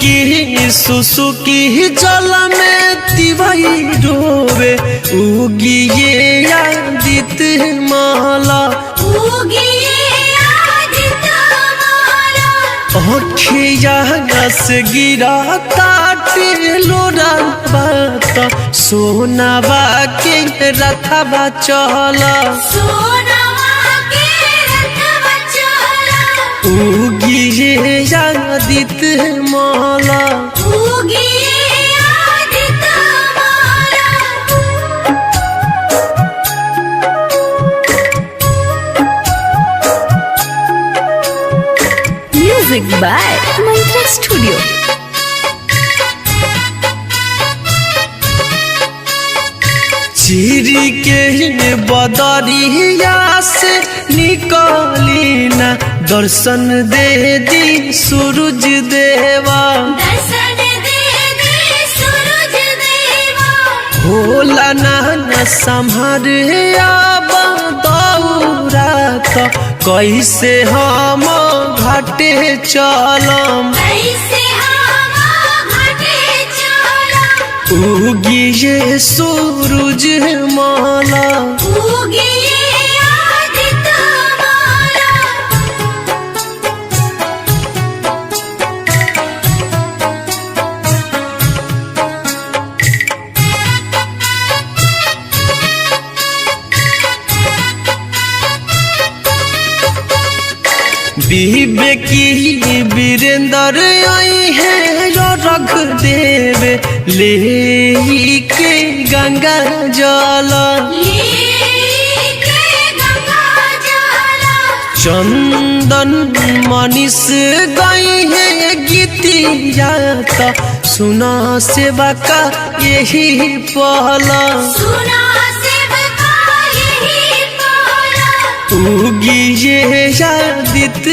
सुसुकी सुसुकी जल में तिवई डोबे उगिए आदित माला अखिया नस गिरा ताटे लोरा बाता सोनावा के रथवा चला उगिए आदित माला Music by Mantra Studio. चिरी के बदरिया से निकली ना दर्शन दे दी सूरज देवा होला ना संभर दौरा तो कैसे हम घाटे चलम उगिए सूरज माला विवेकी वीरेंद्र आई है रख देवे ले के गंगा जल चंदन मनीष गई है गीतिया तो सुना सेवा का यही पहला उगिए आदित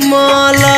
माला